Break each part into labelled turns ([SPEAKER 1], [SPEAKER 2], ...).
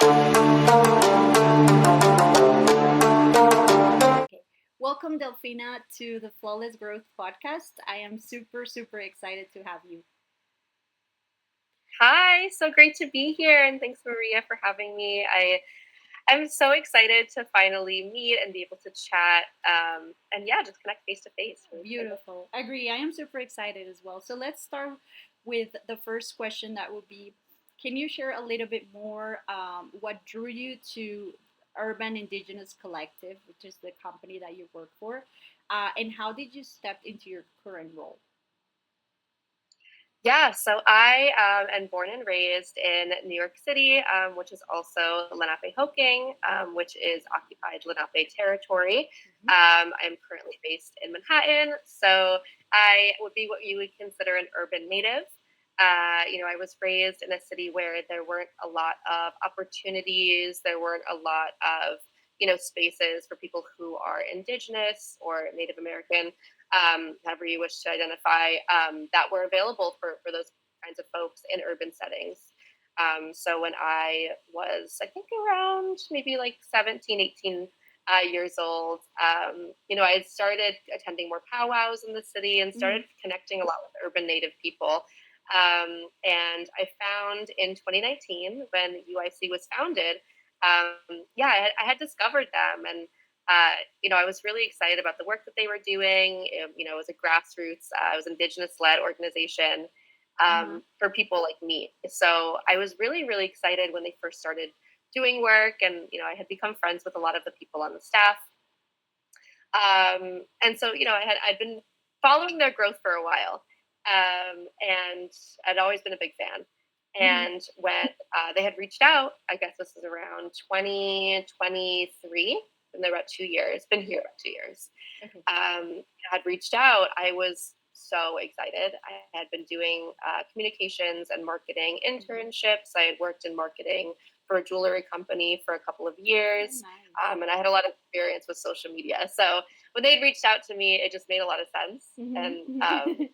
[SPEAKER 1] Okay. Welcome, Delfina, to the Flawless Growth podcast. I am super, super excited to have you.
[SPEAKER 2] Hi, so great to be here, and thanks Maria for having me. I'm so excited to finally meet and be able to chat, and yeah, just connect face to face. Really excited.
[SPEAKER 1] Beautiful. Agree. I am super excited as well. So let's start with the first question. That would be, can you share a little bit more what drew you to Urban Indigenous Collective, which is the company that you work for, and how did you step into your current role?
[SPEAKER 2] Yeah, so I am born and raised in New York City, which is also Lenape-Hoking, which is occupied Lenape territory.
[SPEAKER 1] Mhm.
[SPEAKER 2] I'm currently based in Manhattan, so I would be what you would consider an urban native. I was raised in a city where there weren't a lot of opportunities, there weren't a lot of spaces for people who are Indigenous or Native American, however you wish to identify, that were available for those kinds of folks in urban settings. So when I was, I think, around maybe like 17, 18 years old, I had started attending more powwows in the city and started connecting a lot with urban Native people. And I found in 2019, when UIC was founded, I had discovered them, and I was really excited about the work that they were doing. It was a grassroots, it was Indigenous-led organization
[SPEAKER 1] Uh-huh.
[SPEAKER 2] for people like me. So I was really, really excited when they first started doing work, and I had become friends with a lot of the people on the staff. And so I'd been following their growth for a while, and I'd always been a big fan.
[SPEAKER 1] Mhm.
[SPEAKER 2] And when they had reached out, I guess this is around 2023, and they're about 2 years. Been here about 2 years.
[SPEAKER 1] Okay.
[SPEAKER 2] Had reached out. I was so excited. I had been doing communications and marketing
[SPEAKER 1] Mhm.
[SPEAKER 2] internships. I had worked in marketing for a jewelry company for a couple of
[SPEAKER 1] Oh,
[SPEAKER 2] years,
[SPEAKER 1] nice.
[SPEAKER 2] and I had a lot of experience with social media. So when they'd reached out to me, it just made a lot of sense, and
[SPEAKER 1] Mm-hmm.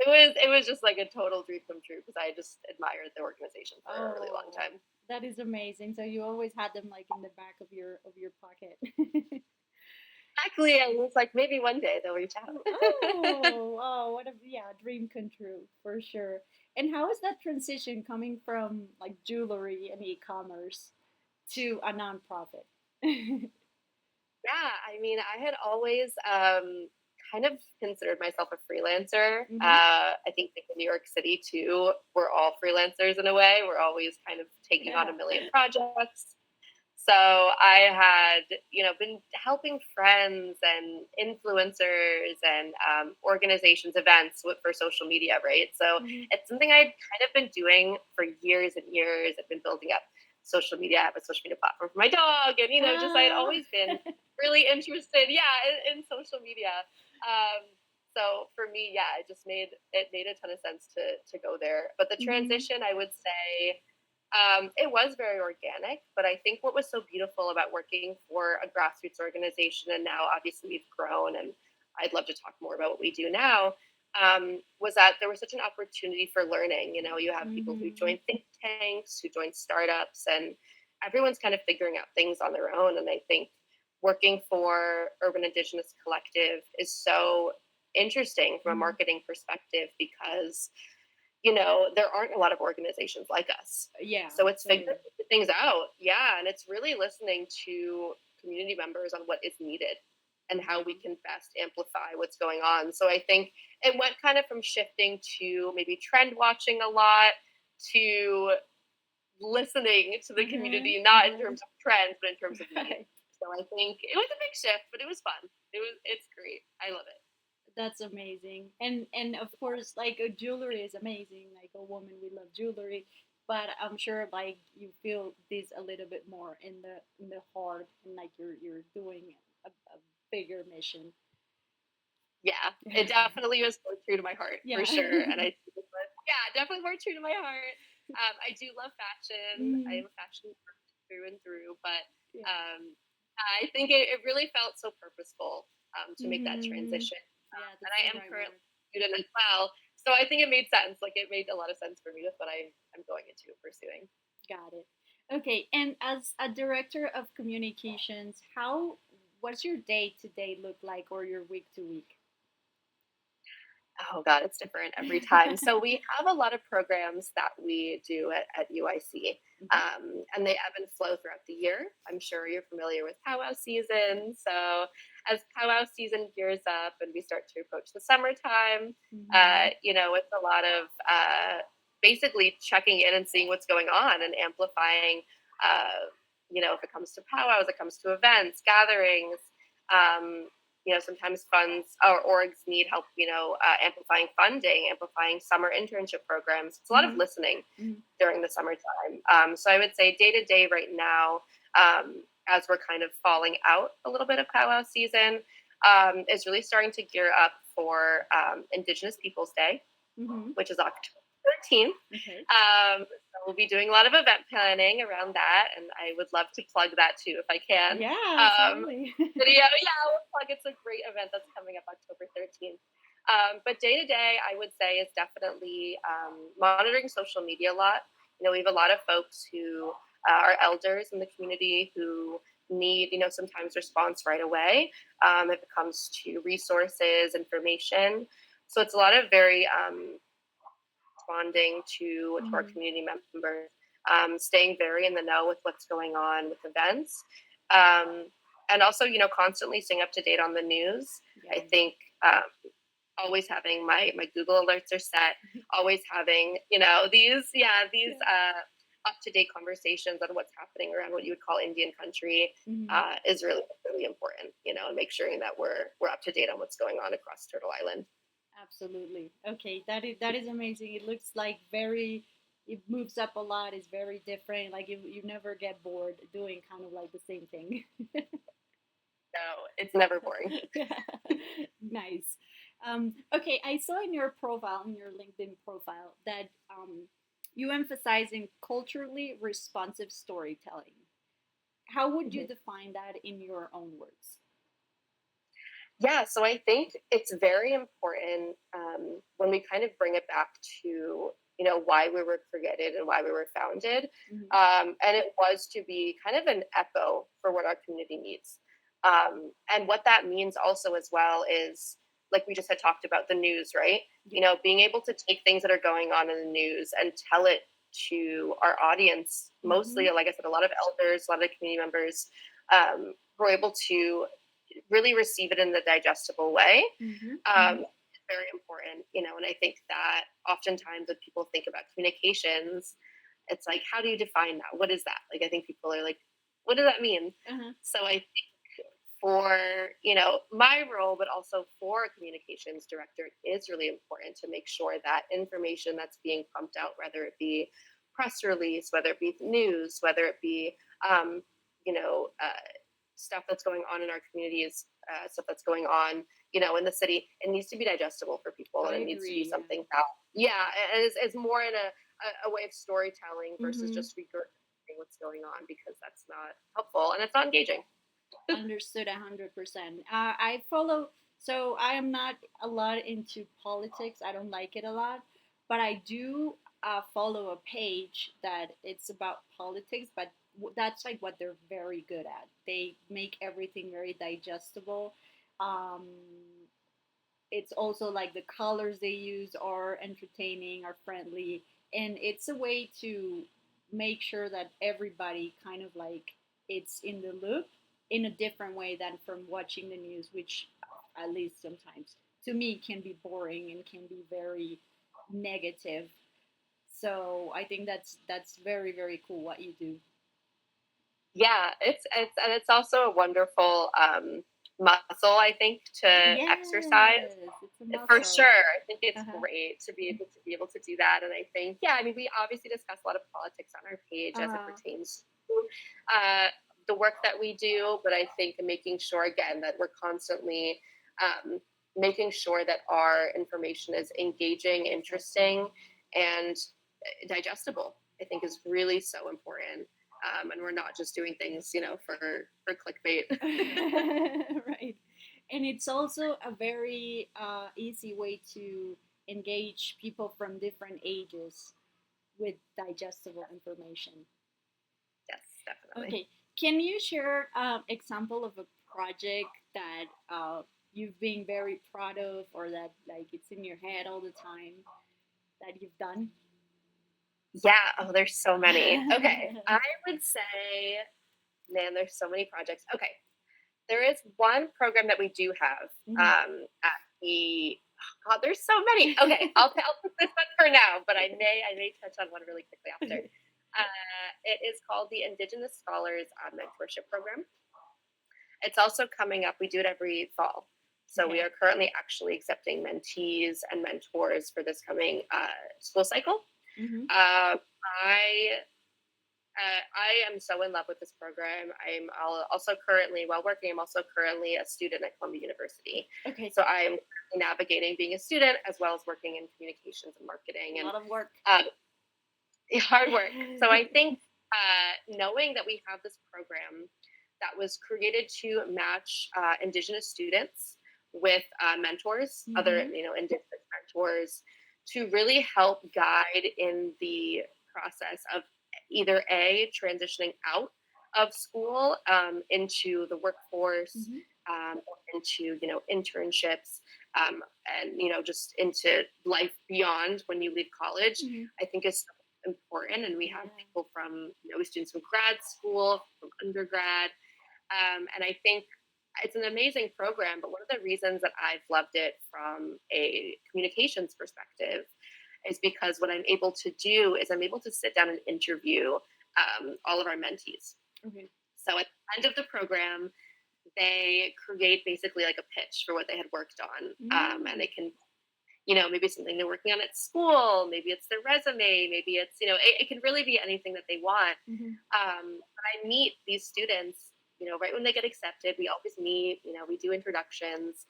[SPEAKER 2] it was just like a total dream come true because I just admired the organization for a really long
[SPEAKER 1] Oh,
[SPEAKER 2] time.
[SPEAKER 1] that is amazing. So you always had them like in the back of your pocket.
[SPEAKER 2] Actually, I was like, maybe one day they'll reach out.
[SPEAKER 1] Oh, what a yeah, dream come true for sure. And how is that transition coming from like jewelry and e-commerce to a nonprofit?
[SPEAKER 2] Yeah, I mean, I had always kind of considered myself a freelancer.
[SPEAKER 1] Mm-hmm.
[SPEAKER 2] I think like in New York City too, we're all freelancers in a way. We're always kind of taking on
[SPEAKER 1] Yeah.
[SPEAKER 2] a million projects. So I had, been helping friends and influencers and organizations, events for social media, right? So
[SPEAKER 1] Mm-hmm.
[SPEAKER 2] it's something I'd kind of been doing for years and years. I've been building up social media. I have a social media platform for my dog, and just I'd
[SPEAKER 1] Ah.
[SPEAKER 2] always been really interested, yeah, in social media. So for me, yeah, it made a ton of sense to go there. But the
[SPEAKER 1] Mm-hmm.
[SPEAKER 2] transition, I would say, it was very organic, but I think what was so beautiful about working for a grassroots organization, and now obviously we've grown, and I'd love to talk more about what we do now, was that there was such an opportunity for learning. You have people who
[SPEAKER 1] Mm-hmm.
[SPEAKER 2] join think tanks, who join startups, and everyone's kind of figuring out things on their own. And I think working for Urban Indigenous Collective is so interesting from a
[SPEAKER 1] Mm-hmm.
[SPEAKER 2] marketing perspective because there aren't a lot of organizations like us.
[SPEAKER 1] Yeah,
[SPEAKER 2] So it's figuring
[SPEAKER 1] totally.
[SPEAKER 2] things out. Yeah. And it's really listening to community members on what is needed and how we
[SPEAKER 1] Uh-huh.
[SPEAKER 2] can best amplify what's going on. So I think it went kind of from shifting to maybe trend watching a lot to listening to the
[SPEAKER 1] Uh-huh.
[SPEAKER 2] community, not in
[SPEAKER 1] Uh-huh.
[SPEAKER 2] terms of trends, but in terms of need.
[SPEAKER 1] Right.
[SPEAKER 2] So I think it was a big shift, but it was fun. It's great. I love it.
[SPEAKER 1] That's amazing. And of course, like jewelry is amazing. Like a woman, we love jewelry, but I'm sure like you feel this a little bit more in the heart, and like you're doing a bigger mission.
[SPEAKER 2] Yeah, it definitely was more true to my heart for
[SPEAKER 1] Yeah.
[SPEAKER 2] sure, and I think it was, yeah, definitely more true to my heart. I do love fashion. I
[SPEAKER 1] Mm,
[SPEAKER 2] am a fashion nerd through and through, but
[SPEAKER 1] yeah.
[SPEAKER 2] I think it really felt so purposeful to make that
[SPEAKER 1] Hmm.
[SPEAKER 2] transition,
[SPEAKER 1] Yeah,
[SPEAKER 2] and
[SPEAKER 1] that's
[SPEAKER 2] I
[SPEAKER 1] the
[SPEAKER 2] am
[SPEAKER 1] right
[SPEAKER 2] currently
[SPEAKER 1] word.
[SPEAKER 2] a student as well, so I think it made sense. Like it made a lot of sense for me with what I'm going into pursuing.
[SPEAKER 1] Got it. Okay, and as a director of communications, how what's your day to day look like or your week to week?
[SPEAKER 2] Oh god, it's different every time. So we have a lot of programs that we do at UIC,
[SPEAKER 1] Mhm.
[SPEAKER 2] and they ebb and flow throughout the year. I'm sure you're familiar with powwow season. So as powwow season gears up and we start to approach the summertime,
[SPEAKER 1] Mhm.
[SPEAKER 2] it's a lot of basically checking in and seeing what's going on and amplifying. If it comes to powwows, it comes to events, gatherings. Um, sometimes funds or orgs need help, amplifying funding, amplifying summer internship programs. It's a lot of
[SPEAKER 1] Mhm.
[SPEAKER 2] listening
[SPEAKER 1] Mhm.
[SPEAKER 2] during the summertime. So I would say day to day right now, as we're kind of falling out a little bit of powwow season, is really starting to gear up for Indigenous Peoples Day,
[SPEAKER 1] Mhm.
[SPEAKER 2] which is October 13th.
[SPEAKER 1] Okay.
[SPEAKER 2] So we'll be doing a lot of event planning around that, and I would love to plug that too if I can.
[SPEAKER 1] Yeah,
[SPEAKER 2] Um,
[SPEAKER 1] absolutely.
[SPEAKER 2] yeah, we'll plug. It's a great event that's coming up October 13th. But day to day, I would say is definitely monitoring social media a lot. We have a lot of folks who are elders in the community who need, sometimes response right away if it comes to resources, information. So it's a lot of very responding to our
[SPEAKER 1] Mhm.
[SPEAKER 2] community members, staying very in the know with what's going on with events, um, and also constantly staying up to date on the news.
[SPEAKER 1] Yeah.
[SPEAKER 2] I think always having my Google alerts are set, always having these
[SPEAKER 1] Yeah.
[SPEAKER 2] up to date conversations on what's happening around what you would call Indian country.
[SPEAKER 1] Mhm.
[SPEAKER 2] Is really really important, and make sure that we're up to date on what's going on across Turtle Island.
[SPEAKER 1] Absolutely. Okay, that is amazing. It looks like very it moves up a lot, it's very different. Like you never get bored doing kind of like the same thing.
[SPEAKER 2] So it's never boring.
[SPEAKER 1] Nice. Okay, I saw in your profile, in your LinkedIn profile, that you emphasizing culturally responsive storytelling. How would you define that in your own words?
[SPEAKER 2] Yeah, so I think it's very important when we kind of bring it back to why we were created and why we were founded,
[SPEAKER 1] Hmm.
[SPEAKER 2] and it was to be kind of an echo for what our community needs, and what that means also as well is like we just had talked about the news, right?
[SPEAKER 1] Yeah.
[SPEAKER 2] Being able to take things that are going on in the news and tell it to our audience,
[SPEAKER 1] Hmm.
[SPEAKER 2] mostly like I said, a lot of elders, a lot of community members, who are able to really receive it in the digestible way.
[SPEAKER 1] Hmm.
[SPEAKER 2] Is very important, and I think that oftentimes when people think about communications, it's like, how do you define that? What is that? Like, I think people are like, what does that mean?
[SPEAKER 1] Uh-huh.
[SPEAKER 2] So I think for, my role, but also for a communications director, it is really important to make sure that information that's being pumped out, whether it be press release, whether it be news, whether it be, um, you know, uh, stuff that's going on in our communities, stuff that's going on, in the city. It needs to be digestible for people,
[SPEAKER 1] I
[SPEAKER 2] and it needs to be
[SPEAKER 1] agree.
[SPEAKER 2] something that, yeah, is more in a way of storytelling
[SPEAKER 1] Yeah.
[SPEAKER 2] versus
[SPEAKER 1] Hmm.
[SPEAKER 2] just regurgitating what's going on, because that's not helpful and it's not engaging.
[SPEAKER 1] Understood 100%. I follow, so I am not a lot into politics. I don't like it a lot, but I do follow a page that it's about politics, but that's like what they're very good at. They make everything very digestible. Um, it's also like the colors they use are entertaining, are friendly, and it's a way to make sure that everybody kind of like it's in the loop in a different way than from watching the news, which at least sometimes to me can be boring and can be very negative. So I think that's very very cool what you do.
[SPEAKER 2] Yeah, it's also a wonderful muscle, I think, to exercise.
[SPEAKER 1] Yes, it's a
[SPEAKER 2] For
[SPEAKER 1] muscle.
[SPEAKER 2] sure, I think it's
[SPEAKER 1] Uh-huh.
[SPEAKER 2] great to be able to do that, and I think, yeah, I mean, we obviously discuss a lot of politics on our page as it
[SPEAKER 1] Uh-huh.
[SPEAKER 2] pertains to the work that we do, but I think making sure again that we're constantly um, making sure that our information is engaging,
[SPEAKER 1] Exactly.
[SPEAKER 2] interesting, and digestible, I think is really so important. And we're not just doing things, for clickbait.
[SPEAKER 1] Right. And it's also a very easy way to engage people from different ages with digestible information.
[SPEAKER 2] definitely.
[SPEAKER 1] Okay. Can you share example of a project that you've been very proud of, or that like it's in your head all the time that you've done?
[SPEAKER 2] Yeah, oh, there's so many. Okay, I would say, man, there's so many projects. Okay, there is one program that we do have
[SPEAKER 1] Mhm.
[SPEAKER 2] at the. Oh God, there's so many. Okay, I'll put this one for now, but I may touch on one really quickly after. It is called the Indigenous Scholars Mentorship Program. It's also coming up. We do it every fall. So we
[SPEAKER 1] Okay.
[SPEAKER 2] are currently actually accepting mentees and mentors for this coming school cycle.
[SPEAKER 1] Hmm.
[SPEAKER 2] Uh, I I am so in love with this program. Also currently, while working, I'm also currently a student at Columbia University.
[SPEAKER 1] Okay.
[SPEAKER 2] So I'm navigating being a student as well as working in communications and
[SPEAKER 1] A
[SPEAKER 2] marketing and
[SPEAKER 1] lot of work.
[SPEAKER 2] uh, hard work. So I think knowing that we have this program that was created to match Indigenous students with mentors, other
[SPEAKER 1] Hmm.
[SPEAKER 2] Indigenous mentors, to really help guide in the process of either a transitioning out of school into the workforce,
[SPEAKER 1] Hmm.
[SPEAKER 2] or into internships, and just into life beyond when you leave college.
[SPEAKER 1] Hmm.
[SPEAKER 2] I think is important, and we have
[SPEAKER 1] Yeah.
[SPEAKER 2] people from students from grad school, from undergrad, and I think it's an amazing program. But one of the reasons that I've loved it from a communications perspective is because what I'm able to do is I'm able to sit down and interview all of our mentees.
[SPEAKER 1] Okay.
[SPEAKER 2] So at the end of the program, they create basically like a pitch for what they had worked on, and
[SPEAKER 1] Mm.
[SPEAKER 2] it can maybe it's something they're working on at school, maybe it's their resume, maybe it's, it can really be anything that they want.
[SPEAKER 1] Hmm.
[SPEAKER 2] But I meet these students, right when they get accepted, we always meet, we do introductions.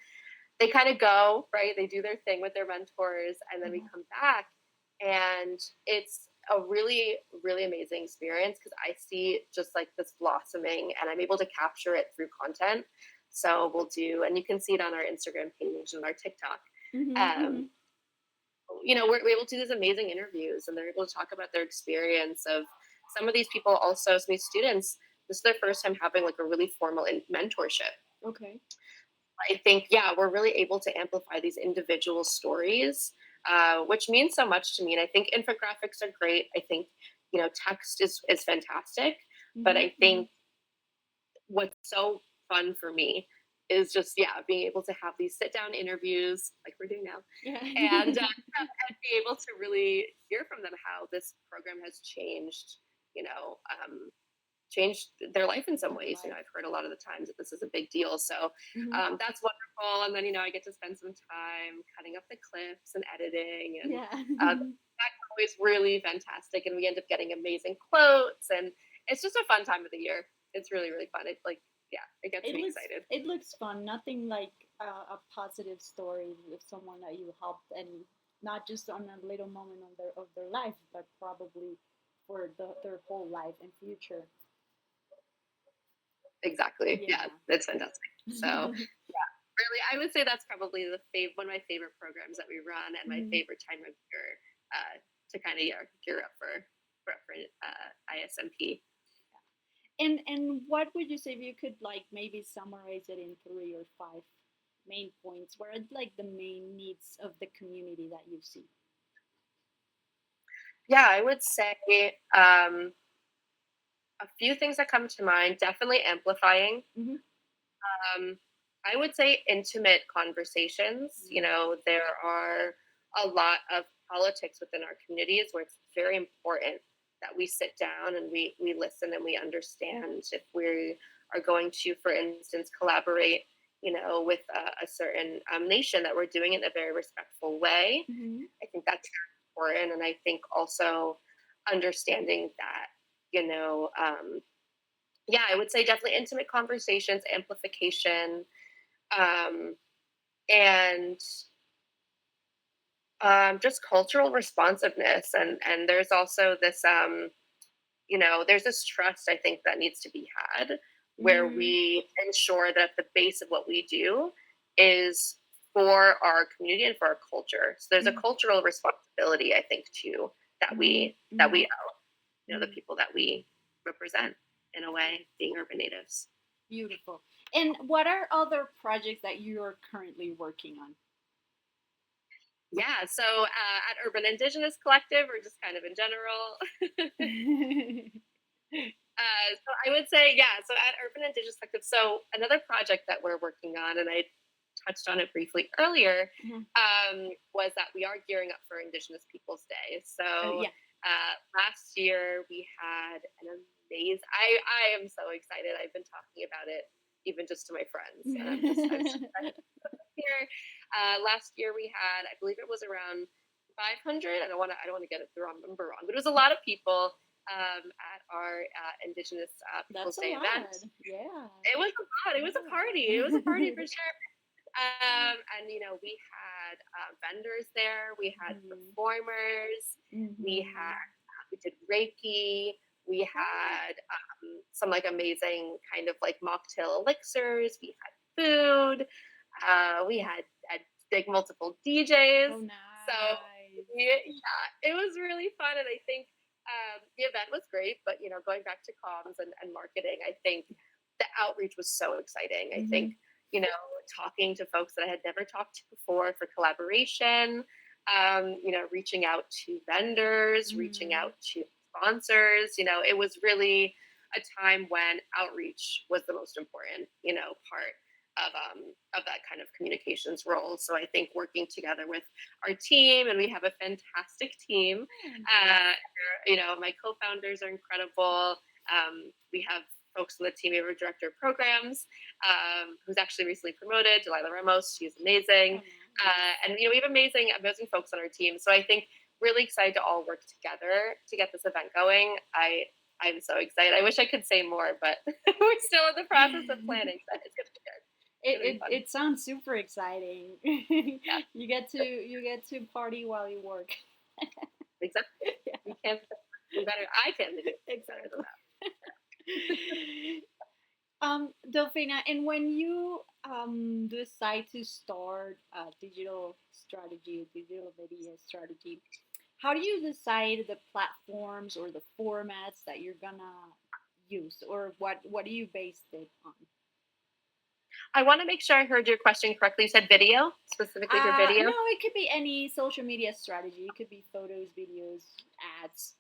[SPEAKER 2] They kind of go, right? They do their thing with their mentors, and then we
[SPEAKER 1] Uh-huh.
[SPEAKER 2] come back, and it's a really, really amazing experience because I see just like this blossoming, and I'm able to capture it through content. So we'll do, and you can see it on our Instagram page and our TikTok.
[SPEAKER 1] Hmm.
[SPEAKER 2] Um,
[SPEAKER 1] Hmm.
[SPEAKER 2] we're able to do these amazing interviews, and they're able to talk about their experience of some of these people. Also, some of these students, this is their first time having like a really formal mentorship.
[SPEAKER 1] Okay.
[SPEAKER 2] I think, yeah, we're really able to amplify these individual stories, which means so much to me. And I think infographics are great. I think text is fantastic, but
[SPEAKER 1] Hmm.
[SPEAKER 2] I
[SPEAKER 1] Hmm.
[SPEAKER 2] think what's so fun for me is just, yeah, being able to have these sit down interviews like we're doing now,
[SPEAKER 1] Yeah.
[SPEAKER 2] and be able to really hear from them how this program has changed, you know, um, changed their life in some
[SPEAKER 1] Their
[SPEAKER 2] ways.
[SPEAKER 1] life.
[SPEAKER 2] I've heard a lot of the times that this is a big deal. So
[SPEAKER 1] Hmm.
[SPEAKER 2] that's wonderful. And then, I get to spend some time cutting up the clips and editing. And
[SPEAKER 1] Yeah.
[SPEAKER 2] that's always really fantastic. And we end up getting amazing quotes. And it's just a fun time of the year. It's really, really fun. It's like, yeah, it gets
[SPEAKER 1] it
[SPEAKER 2] me
[SPEAKER 1] looks
[SPEAKER 2] excited.
[SPEAKER 1] it looks fun. Nothing like a positive story with someone that you helped, and not just on a little moment of their life, but probably for their whole life and future.
[SPEAKER 2] Exactly. Yeah,
[SPEAKER 1] Yeah.
[SPEAKER 2] it's fantastic. So, yeah, really, I would say that's probably one of my favorite programs that we run, and my
[SPEAKER 1] Mhm.
[SPEAKER 2] favorite time of year to kind of gear up for ISMP.
[SPEAKER 1] And what would you say if you could like maybe summarize it in 3 or 5 main points? Where are like the main needs of the community that you see?
[SPEAKER 2] Yeah, I would say a few things that come to mind. Definitely amplifying.
[SPEAKER 1] Hmm.
[SPEAKER 2] Um, I would say intimate conversations. There are a lot of politics within our communities where it's very important that we sit down and we listen and we understand if we are going to, for instance, collaborate, with a certain nation, that we're doing it in a very respectful way.
[SPEAKER 1] Hmm.
[SPEAKER 2] I think that's important. And I think also understanding that, you know, um, yeah, I would say definitely intimate conversations, amplification, um, and just cultural responsiveness. And there's also this, there's this trust I think that needs to be had, where
[SPEAKER 1] Hmm.
[SPEAKER 2] we ensure that the base of what we do is for our community and for our culture. So there's a cultural responsibility, I think, too, that
[SPEAKER 1] Hmm.
[SPEAKER 2] we
[SPEAKER 1] Hmm.
[SPEAKER 2] owe, the
[SPEAKER 1] Hmm.
[SPEAKER 2] people that we represent. in a way, being urban natives.
[SPEAKER 1] Beautiful. And what are other projects that you're currently working
[SPEAKER 2] Yeah, so at Urban Indigenous Collective, or just kind of in general,
[SPEAKER 1] on?
[SPEAKER 2] so I would say, yeah, so at Urban Indigenous Collective, so another project that we're working on, and I touched on it briefly earlier,
[SPEAKER 1] Mhm.
[SPEAKER 2] was that we are gearing up for Indigenous Peoples Day. So
[SPEAKER 1] Yeah.
[SPEAKER 2] last year we had an amazing, I am so excited. I've been talking about it even just to my friends, and I'm so excited here. Last year we had, I believe it was around 500. I don't want to get the wrong number wrong, but it was a lot of people at our Indigenous Peoples
[SPEAKER 1] That's a
[SPEAKER 2] Day event.
[SPEAKER 1] lot. Yeah.
[SPEAKER 2] It was a lot. It was a party. It was a party for sure. And we had vendors there. We had
[SPEAKER 1] Mhm.
[SPEAKER 2] performers. We had
[SPEAKER 1] Mhm.
[SPEAKER 2] we did Reiki. We
[SPEAKER 1] Oh,
[SPEAKER 2] had some like amazing kind of like mocktail elixirs. We had food. We had like multiple DJs.
[SPEAKER 1] oh,
[SPEAKER 2] So
[SPEAKER 1] nice.
[SPEAKER 2] yeah, it was really fun, and I think the event was great. But going back to comms and marketing, I think the outreach was so exciting. I think
[SPEAKER 1] Mhm.
[SPEAKER 2] talking to folks that I had never talked to before for collaboration, reaching out to vendors, reaching
[SPEAKER 1] Mhm.
[SPEAKER 2] out to sponsors. It was really a time when outreach was the most important, part of that kind of communications role. So I think working together with our team, and we have a fantastic team.
[SPEAKER 1] Oh, nice.
[SPEAKER 2] My co-founders are incredible. We have folks on the team. We have our director of programs, who's actually recently promoted, Delilah Ramos. She's amazing.
[SPEAKER 1] Oh, nice.
[SPEAKER 2] And we have amazing folks on our team. So I think really excited to all work together to get this event going. I'm so excited. I wish I could say more, but we're still in the process of planning. But it's gonna be good. It's
[SPEAKER 1] It,
[SPEAKER 2] gonna be
[SPEAKER 1] it
[SPEAKER 2] fun.
[SPEAKER 1] it sounds super exciting.
[SPEAKER 2] Yeah,
[SPEAKER 1] You get to party while you work.
[SPEAKER 2] exactly.
[SPEAKER 1] Yeah,
[SPEAKER 2] You can't do better. I can't do better than
[SPEAKER 1] exactly.
[SPEAKER 2] that.
[SPEAKER 1] Delphina, and when you decide to start a digital media strategy, how do you decide the platforms or the formats that you're gonna use, or what do you base it on?
[SPEAKER 2] I want to make sure I heard your question correctly. You said video, specifically for
[SPEAKER 1] No,
[SPEAKER 2] video.
[SPEAKER 1] it could be any social media strategy. It could be photos, videos, ads.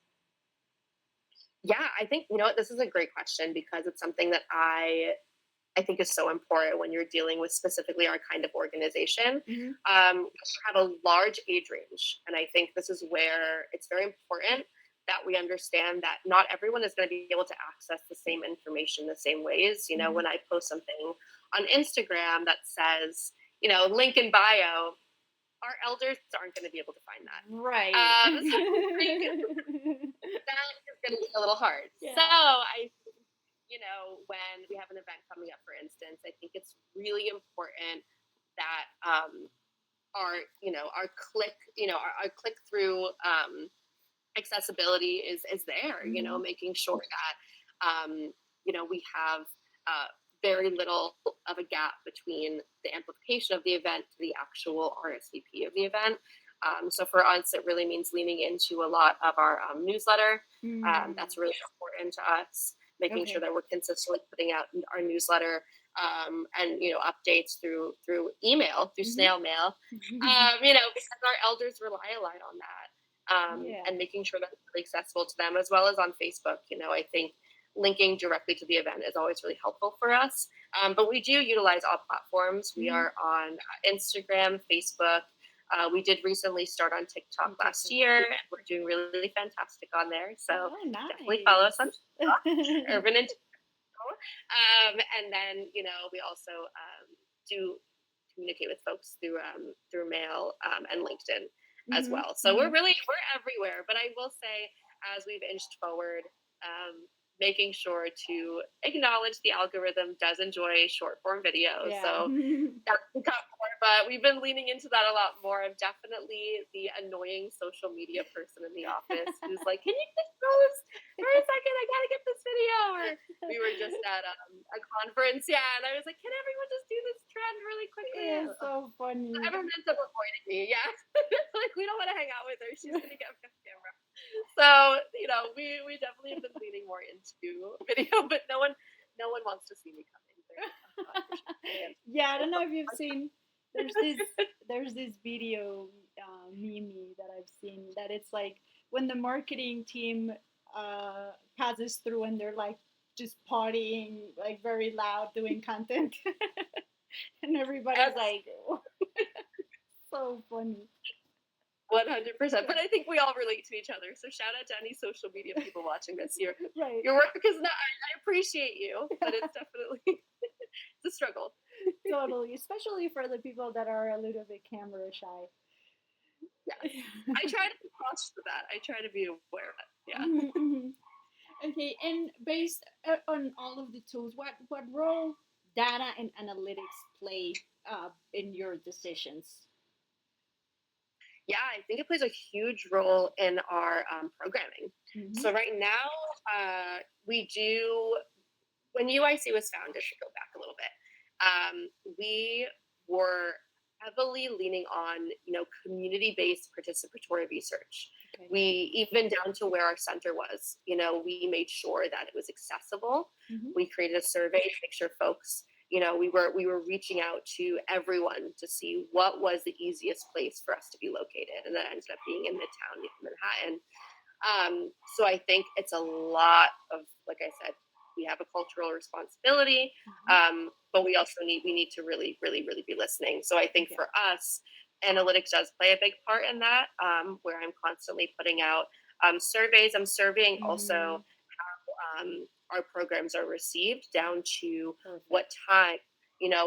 [SPEAKER 2] Yeah, I think what, this is a great question because it's something that I think is so important when you're dealing with specifically our kind of organization.
[SPEAKER 1] Hmm.
[SPEAKER 2] We have a large age range, and I think this is where it's very important that we understand that not everyone is going to be able to access the same information the same ways.
[SPEAKER 1] Hmm.
[SPEAKER 2] When I post something on Instagram that says, link in bio, our elders aren't going to be able to find that.
[SPEAKER 1] Right.
[SPEAKER 2] So that is going to be a little hard. So
[SPEAKER 1] Yeah.
[SPEAKER 2] when we have an event coming up, for instance, I think it's really important that our click, our click through accessibility is there.
[SPEAKER 1] Hmm.
[SPEAKER 2] Making sure that we have uh, very little of a gap between the amplification of the event to the actual RSVP of the event. So for us, it really means leaning into a lot of our newsletter. That's
[SPEAKER 1] Mm.
[SPEAKER 2] really important to us. Making sure
[SPEAKER 1] Okay.
[SPEAKER 2] that we're consistently putting out our newsletter, and updates through email, through
[SPEAKER 1] Hmm.
[SPEAKER 2] snail mail. Because our elders rely a lot on that,
[SPEAKER 1] Yeah.
[SPEAKER 2] and making sure that it's really accessible to them, as well as on Facebook. I think linking directly to the event is always really helpful for us. But we do utilize all platforms. We
[SPEAKER 1] Hmm.
[SPEAKER 2] are on Instagram, Facebook. We did recently start on TikTok
[SPEAKER 1] On
[SPEAKER 2] last
[SPEAKER 1] TikTok.
[SPEAKER 2] year, and we're doing really, really fantastic on there. So
[SPEAKER 1] Oh,
[SPEAKER 2] definitely follow us on
[SPEAKER 1] nice.
[SPEAKER 2] TikTok, Urban and and then we also do communicate with folks through mail, and LinkedIn as
[SPEAKER 1] Hmm.
[SPEAKER 2] well. So
[SPEAKER 1] Hmm.
[SPEAKER 2] we're everywhere. But I will say, as we've inched forward, making sure to acknowledge the algorithm does enjoy short form videos.
[SPEAKER 1] Yeah.
[SPEAKER 2] So that's become more, but we've been leaning into that a lot more. I'm definitely the annoying social media person in the office who's like, "Can you just post for a second? I gotta get this video." Or we were just at a conference, yeah, and I was like, "Can everyone just do this trend really quickly?"
[SPEAKER 1] It's so funny.
[SPEAKER 2] Everyone ends up avoiding me. Yeah, like we don't want to hang out with her. She's gonna get me off camera. So, we definitely have been leaning more into video, but no one wants to see me coming. They're
[SPEAKER 1] Yeah, I don't know if you've seen. There's this there's this video meme that I've seen that it's like when the marketing team passes through and they're like just partying like very loud doing content, and everybody's
[SPEAKER 2] Yes,
[SPEAKER 1] like, so funny.
[SPEAKER 2] 100%.
[SPEAKER 1] Yeah,
[SPEAKER 2] But I think we all relate to each other. So shout out to any social media people watching this. Your
[SPEAKER 1] right.
[SPEAKER 2] your work is not. I appreciate you, but it's definitely it's a struggle.
[SPEAKER 1] Totally, especially for the people that are a little bit camera shy.
[SPEAKER 2] Yes, I try to be conscious of that. I try to be aware of it. Yeah.
[SPEAKER 1] Mhm, mhm. Okay, and based on all of the tools, what role data and analytics play in your decisions?
[SPEAKER 2] Yeah, I think it plays a huge role in our programming.
[SPEAKER 1] Mm-hmm.
[SPEAKER 2] So right now, we do when UIC was founded, to go back a little bit, we were heavily leaning on community-based participatory research.
[SPEAKER 1] Okay.
[SPEAKER 2] We even down to where our center was. We made sure that it was accessible.
[SPEAKER 1] Mm-hmm.
[SPEAKER 2] We created a survey to make sure folks. We were reaching out to everyone to see what was the easiest place for us to be located, and that ended up being in Midtown Manhattan. So I think it's a lot of, like I said, we have a cultural responsibility,
[SPEAKER 1] Mm-hmm.
[SPEAKER 2] but we need to really, really, really be listening. So I think
[SPEAKER 1] Yeah.
[SPEAKER 2] for us, analytics does play a big part in that, where I'm constantly putting out surveys. I'm surveying
[SPEAKER 1] Mm-hmm.
[SPEAKER 2] also our programs are received down to
[SPEAKER 1] Perfect.
[SPEAKER 2] what time,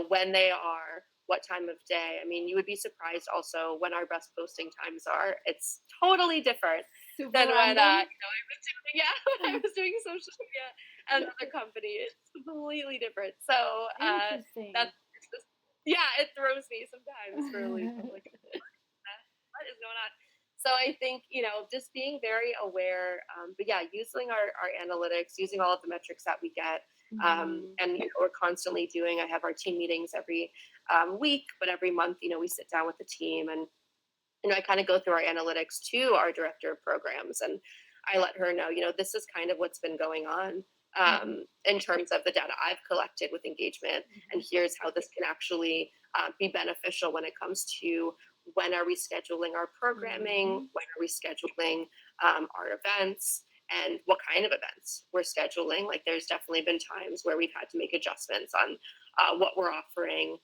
[SPEAKER 2] when they are, what time of day. I mean, you would be surprised also when our best posting times are. It's totally different
[SPEAKER 1] Super
[SPEAKER 2] than when
[SPEAKER 1] random.
[SPEAKER 2] I was doing, yeah, when I was doing social media at another company. It's completely different. So
[SPEAKER 1] Interesting.
[SPEAKER 2] that's it's just, yeah, it throws me sometimes for a loop. I'm like, what is going on? So I think, just being very aware, but yeah, using our analytics, using all of the metrics that we get.
[SPEAKER 1] Mm-hmm.
[SPEAKER 2] And we're constantly doing, I have our team meetings every week, but every month, we sit down with the team, and I kind of go through our analytics to our director of programs, and I let her know, this is kind of what's been going on
[SPEAKER 1] Mm-hmm.
[SPEAKER 2] in terms of the data I've collected with engagement,
[SPEAKER 1] Mm-hmm.
[SPEAKER 2] and here's how this can actually be beneficial when it comes to when are we scheduling our programming,
[SPEAKER 1] Mm-hmm.
[SPEAKER 2] when are we scheduling our events, and what kind of events we're scheduling. Like, there's definitely been times where we've had to make adjustments on what we're offering,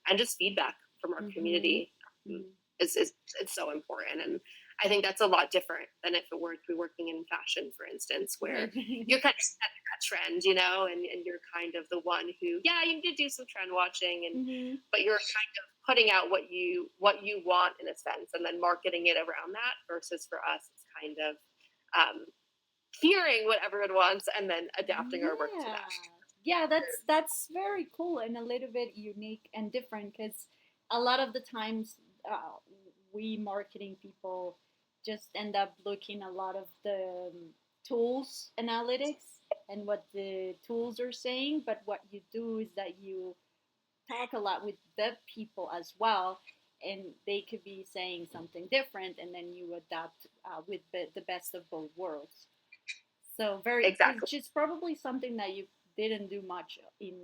[SPEAKER 2] and just feedback from our
[SPEAKER 1] Mm-hmm.
[SPEAKER 2] community. Um,
[SPEAKER 1] Mm-hmm.
[SPEAKER 2] is it's so important, and I think that's a lot different than if it were to be working in fashion, for instance, where
[SPEAKER 1] Right.
[SPEAKER 2] you're kind of set that trend, and you're kind of the one who, yeah, you need to do some trend watching, and
[SPEAKER 1] Mm-hmm.
[SPEAKER 2] but you're kind of putting out what you want in a sense, and then marketing it around that. Versus for us, it's kind of um, hearing what everyone wants and then adapting our work to
[SPEAKER 1] Yeah.
[SPEAKER 2] that.
[SPEAKER 1] Yeah, that's very cool and a little bit unique and different because a lot of the times uh, we marketing people just end up looking a lot of the tools analytics and what the tools are saying, but what you do is that you talk a lot with the people as well, and they could be saying something different, and then you adapt with the best of both worlds. So very,
[SPEAKER 2] Exactly.
[SPEAKER 1] which is probably something that you didn't do much in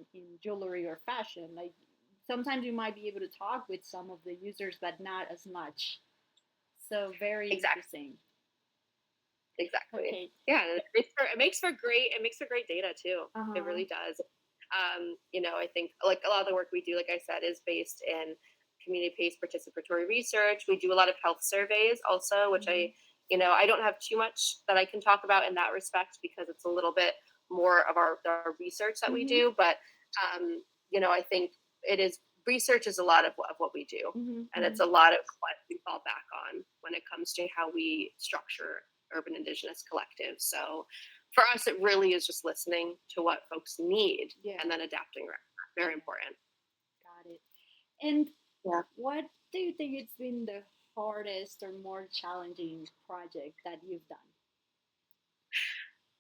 [SPEAKER 1] jewelry or fashion. Like sometimes you might be able to talk with some of the users, but not as much. So very
[SPEAKER 2] Exactly.
[SPEAKER 1] interesting.
[SPEAKER 2] Exactly.
[SPEAKER 1] Okay.
[SPEAKER 2] Yeah, and it makes for great data too.
[SPEAKER 1] Uh
[SPEAKER 2] It
[SPEAKER 1] huh.
[SPEAKER 2] really does. I think like a lot of the work we do, like I said, is based in community-based participatory research. We do a lot of health surveys also, which
[SPEAKER 1] Mm-hmm.
[SPEAKER 2] I don't have too much that I can talk about in that respect because it's a little bit more of our research that we
[SPEAKER 1] Mm-hmm.
[SPEAKER 2] do. But I think it is research is a lot of what we do, and
[SPEAKER 1] Mm-hmm.
[SPEAKER 2] it's a lot of what we fall back on when it comes to how we structure Urban Indigenous Collective. So for us, it really is just listening to what folks need
[SPEAKER 1] Yeah.
[SPEAKER 2] and then adapting around that. Very
[SPEAKER 1] Yeah.
[SPEAKER 2] important.
[SPEAKER 1] Got it. And
[SPEAKER 2] Yeah.
[SPEAKER 1] what do you think it's been the hardest or more challenging project that you've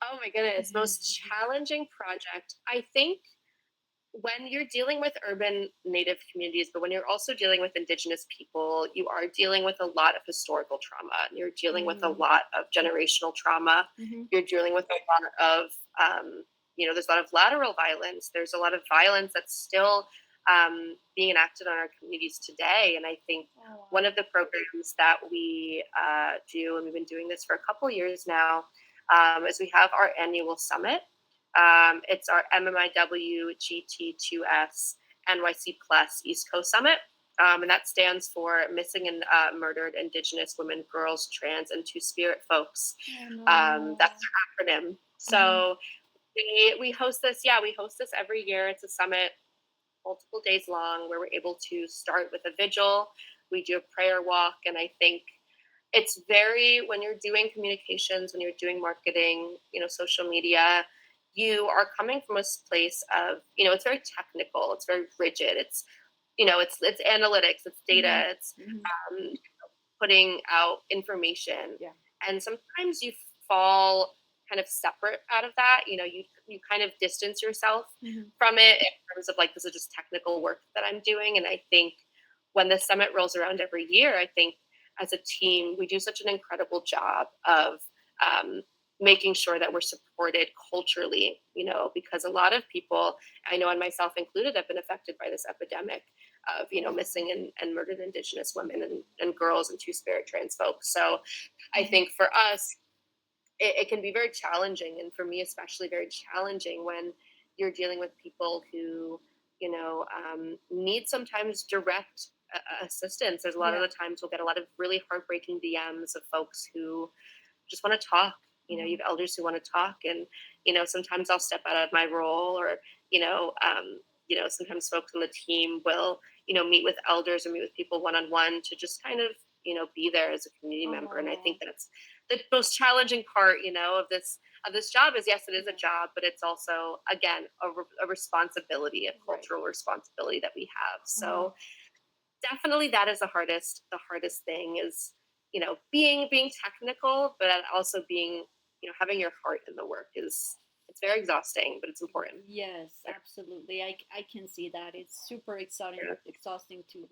[SPEAKER 2] Oh my goodness, most
[SPEAKER 1] done?
[SPEAKER 2] challenging project. I think when you're dealing with urban native communities, but when you're also dealing with indigenous people, you are dealing with a lot of historical trauma. You're dealing with a
[SPEAKER 1] Mm,
[SPEAKER 2] lot of generational trauma.
[SPEAKER 1] mm-hmm.
[SPEAKER 2] You're dealing with a lot of, there's a lot of lateral violence. There's a lot of violence that's still being enacted on our communities today. And I think
[SPEAKER 1] Oh,
[SPEAKER 2] one
[SPEAKER 1] wow.
[SPEAKER 2] of the programs that we do, and we've been doing this for a couple years now, is we have our annual summit. It's our MMIW-GT2S NYC Plus East Coast Summit. And that stands for Missing and Murdered Indigenous Women, Girls, Trans, and Two Spirit Folks.
[SPEAKER 1] Oh
[SPEAKER 2] That's
[SPEAKER 1] no.
[SPEAKER 2] their acronym.
[SPEAKER 1] Uh-huh.
[SPEAKER 2] So we host this. Yeah, we host this every year. It's a summit, multiple days long, where we're able to start with a vigil. We do a prayer walk, and I think it's very, when you're doing communications, when you're doing marketing, social media, you are coming from a place of, it's very technical, it's very rigid, it's analytics, it's
[SPEAKER 1] Mm-hmm.
[SPEAKER 2] data, it's
[SPEAKER 1] Mm-hmm.
[SPEAKER 2] um, putting out information,
[SPEAKER 1] Yeah.
[SPEAKER 2] and sometimes you fall kind of separate out of that. You kind of distance yourself
[SPEAKER 1] Mm-hmm.
[SPEAKER 2] from it in terms of like, this is just technical work that I'm doing. And I think when the summit rolls around every year, I think as a team we do such an incredible job of um, making sure that we're supported culturally, because a lot of people, I know, and myself included, have been affected by this epidemic of
[SPEAKER 1] Yeah.
[SPEAKER 2] missing and murdered indigenous women and girls and two-spirit trans folks. So I
[SPEAKER 1] Mm-hmm.
[SPEAKER 2] think for us it can be very challenging, and for me especially very challenging, when you're dealing with people who need sometimes direct assistance. There's a lot of
[SPEAKER 1] Yeah.
[SPEAKER 2] the times we'll get a lot of really heartbreaking DMs of folks who just want to talk.
[SPEAKER 1] Mm-hmm.
[SPEAKER 2] You have elders who want to talk, and sometimes I'll step out of my role, or you know, um, sometimes folks on the team will meet with elders or meet with people one on one to just kind of be there as a community member. And I think
[SPEAKER 1] Oh,
[SPEAKER 2] that's the most challenging part, of this job. Is, yes, it is a
[SPEAKER 1] yeah.
[SPEAKER 2] job, but it's also, again, a responsibility, a
[SPEAKER 1] Right.
[SPEAKER 2] cultural responsibility that we have.
[SPEAKER 1] Uh-huh.
[SPEAKER 2] So definitely that is the hardest thing, is being technical, but also being, having your heart in the work. Is It's very exhausting, but it's important.
[SPEAKER 1] Yes, absolutely. I can see that. It's super exhausting to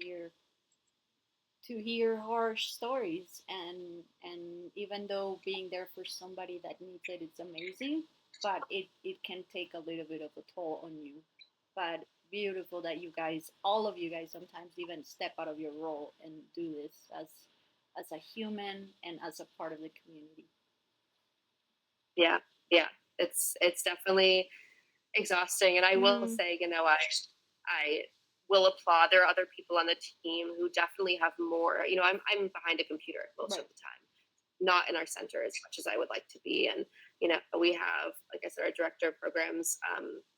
[SPEAKER 1] hear harsh stories, and even though being there for somebody that needs it, it's amazing, but it can take a little bit of a toll on you. But beautiful that you guys, all of you guys, sometimes even step out of your role and do this as a human and as a part of the community.
[SPEAKER 2] Yeah, yeah, it's definitely exhausting. And I will
[SPEAKER 1] Mm,
[SPEAKER 2] say, I will applaud. There are other people on the team who definitely have more. I'm behind a computer most of
[SPEAKER 1] right.
[SPEAKER 2] the time, not in our center as much as I would like to be. And we have, like I said, our director of programs,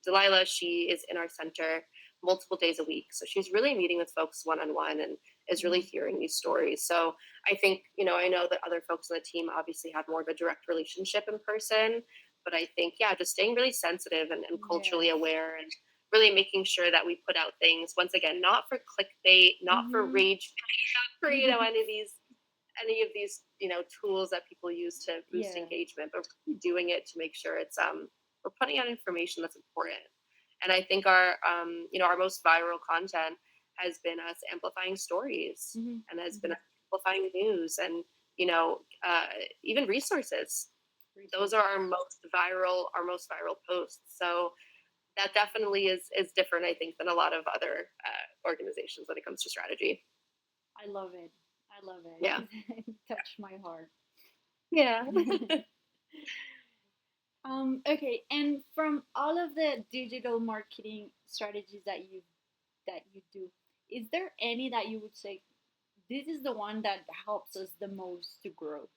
[SPEAKER 2] Delilah. She is in our center multiple days a week, so she's really meeting with folks one on one and is really
[SPEAKER 1] Mm-hmm.
[SPEAKER 2] hearing these stories. So I think, I know that other folks on the team obviously have more of a direct relationship in person, but I think, yeah, just staying really sensitive and culturally
[SPEAKER 1] Yes.
[SPEAKER 2] aware, and really making sure that we put out things, once again, not for clickbait, not for
[SPEAKER 1] Mm-hmm.
[SPEAKER 2] rage, not for any of these tools that people use to boost
[SPEAKER 1] Yeah.
[SPEAKER 2] engagement, but really doing it to make sure it's we're putting out information that's important. And I think our most viral content has been us amplifying stories,
[SPEAKER 1] Mm-hmm.
[SPEAKER 2] and has been
[SPEAKER 1] Mm-hmm.
[SPEAKER 2] us amplifying news, and even resources. Those are
[SPEAKER 1] Resources.
[SPEAKER 2] our most viral posts. So that definitely is different, I think, than a lot of other organizations when it comes to strategy.
[SPEAKER 1] I love it. I love
[SPEAKER 2] Yeah.
[SPEAKER 1] it. It touched my heart.
[SPEAKER 2] Yeah.
[SPEAKER 1] Okay, and from all of the digital marketing strategies that you do, is there any that you would say this is the one that helps us the most to grow?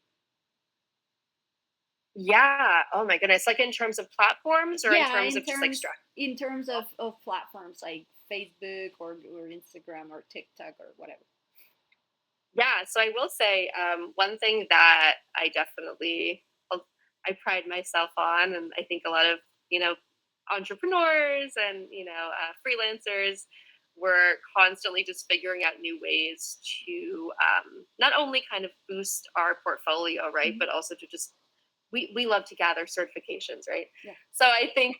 [SPEAKER 2] Yeah. Oh my goodness. Like, in terms of platforms, or in
[SPEAKER 1] Yeah,
[SPEAKER 2] terms of just like strategy?
[SPEAKER 1] in terms of platforms like Facebook or Instagram or TikTok or whatever.
[SPEAKER 2] Yeah. So I will say, one thing that I pride myself on, and I think a lot of you know entrepreneurs and freelancers, were constantly just figuring out new ways to not only kind of boost our portfolio, right,
[SPEAKER 1] Hmm.
[SPEAKER 2] but also to just we love to gather certifications, right?
[SPEAKER 1] Yeah.
[SPEAKER 2] So I think,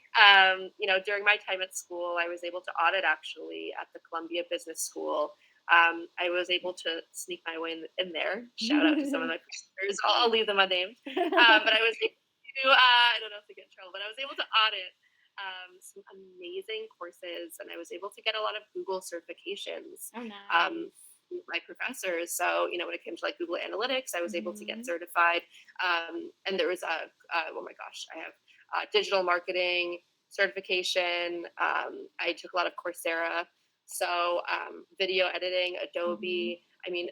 [SPEAKER 2] during my time at school, I was able to audit actually at the Columbia Business School. I was able to sneak my way in there. Shout out to some of my professors. I'll leave them unnamed. But I was able to, I don't know if to get in trouble, but I was able to audit some amazing courses, and I was able to get a lot of Google certifications.
[SPEAKER 1] Oh,
[SPEAKER 2] Um,
[SPEAKER 1] nice.
[SPEAKER 2] my professors. So, when it came to like Google Analytics, I was able to get
[SPEAKER 1] Hmm.
[SPEAKER 2] certified. And there was oh my gosh, I have digital marketing certification. I took a lot of Coursera. So, video editing,
[SPEAKER 1] Hmm.
[SPEAKER 2] Adobe. I mean,